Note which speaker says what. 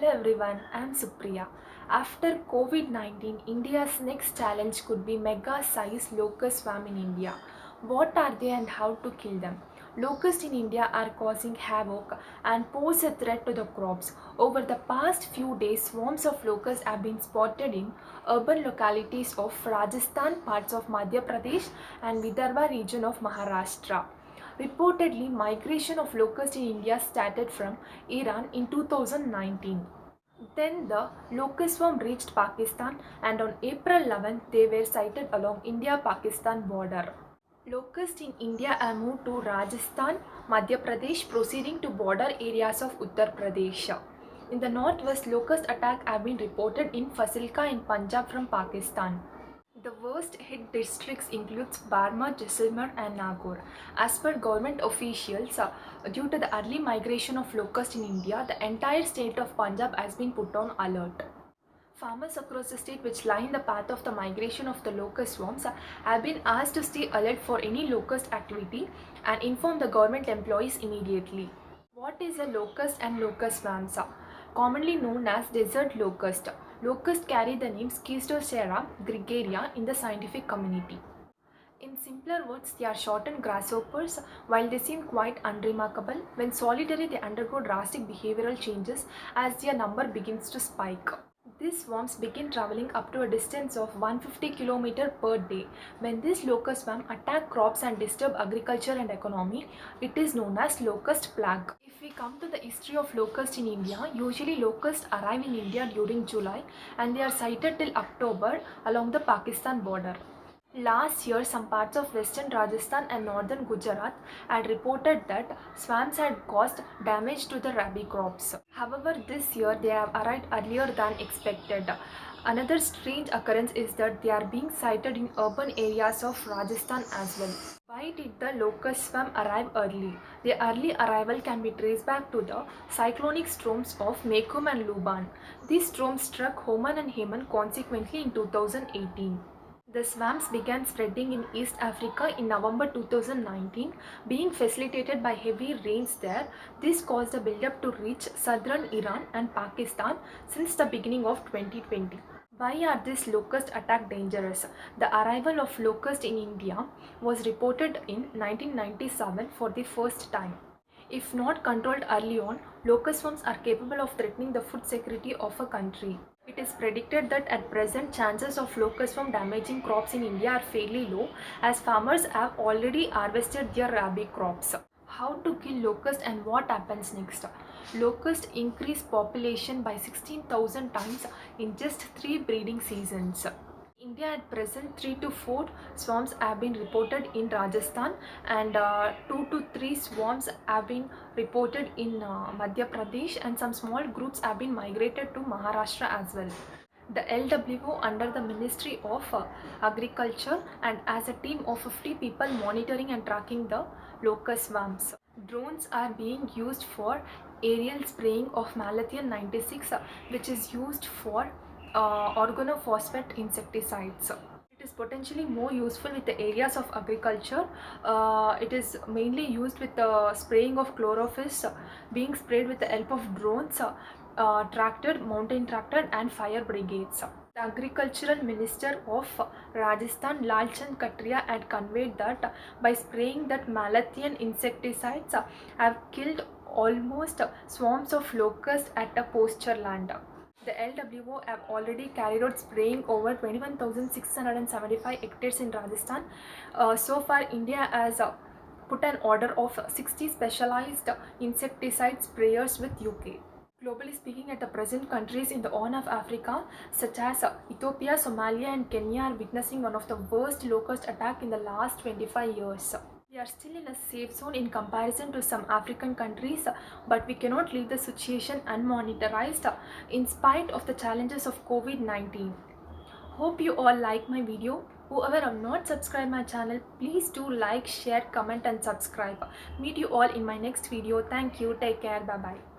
Speaker 1: Hello everyone, I am Supriya. After COVID 19, India's next challenge could be mega sized locust swarm in India. What are they and how to kill them? Locusts in India are causing havoc and pose a threat to the crops. Over the past few days, swarms of locusts have been spotted in urban localities of Rajasthan, parts of Madhya Pradesh, and Vidarbha region of Maharashtra. Reportedly, migration of locusts in India started from Iran in 2019. Then the locust swarm reached Pakistan, and on April 11th they were sighted along India-Pakistan border. Locusts in India are moved to Rajasthan, Madhya Pradesh, proceeding to border areas of Uttar Pradesh. In the northwest, locust attacks have been reported in Fasilka in Punjab from Pakistan. The worst hit districts includes Barma, Jaisalmer and Nagaur. As per government officials, due to the early migration of locusts in India, the entire state of Punjab has been put on alert. Farmers across the state which line the path of the migration of the locust swarms have been asked to stay alert for any locust activity and inform the government employees immediately. What is a locust and locust swarms? Commonly known as desert locust. Locusts carry the name Schistosera gregaria in the scientific community. In simpler words, they are shortened grasshoppers. While they seem quite unremarkable, when solitary they undergo drastic behavioral changes as their number begins to spike. These swarms begin traveling up to a distance of 150 km per day. When this locust swarm attack crops and disturb agriculture and economy, it is known as locust plague. If we come to the history of locusts in India, usually locusts arrive in India during July and they are sighted till October along the Pakistan border. Last year, some parts of western Rajasthan and northern Gujarat had reported that swarms had caused damage to the rabi crops. However, this year they have arrived earlier than expected. Another strange occurrence is that they are being sighted in urban areas of Rajasthan as well. Why did the locust swarm arrive early? The early arrival can be traced back to the cyclonic storms of Mekum and Luban. These storms struck Oman and Yemen consequently in 2018. The swarms began spreading in East Africa in November 2019, being facilitated by heavy rains there. This caused a buildup to reach southern Iran and Pakistan since the beginning of 2020. Why are these locust attack dangerous? The arrival of locust in India was reported in 1997 for the first time. If not controlled early on, locust swarms are capable of threatening the food security of a country. It is predicted that at present chances of locust swarm damaging crops in India are fairly low as farmers have already harvested their rabi crops. How to kill locust and what happens next? Locusts increase population by 16,000 times in just 3 breeding seasons. India at present 3 to 4 swarms have been reported in Rajasthan and 2 to 3 swarms have been reported in Madhya Pradesh and some small groups have been migrated to Maharashtra as well. The LWO under the Ministry of Agriculture and as a team of 50 people monitoring and tracking the locust swarms. Drones are being used for aerial spraying of Malathion 96 which is used for organophosphate insecticides. It is potentially more useful with the areas of agriculture. It is mainly used with the spraying of chlorophyll being sprayed with the help of drones, tractor, mountain tractor and fire brigades. The agricultural minister of Rajasthan, Lalchand Katria, had conveyed that by spraying that Malathion insecticides have killed almost swarms of locusts at a pasture land. The LWO have already carried out spraying over 21,675 hectares in Rajasthan. So far, India has put an order of 60 specialized insecticide sprayers with UK. Globally speaking, at the present, countries in the Horn of Africa such as Ethiopia, Somalia and Kenya are witnessing one of the worst locust attack in the last 25 years. We are still in a safe zone in comparison to some African countries, but we cannot leave the situation unmonitorized in spite of the challenges of COVID-19. Hope you all like my video. Whoever have not subscribed my channel, please do like, share, comment and subscribe. Meet you all in my next video. Thank you. Take care. Bye bye.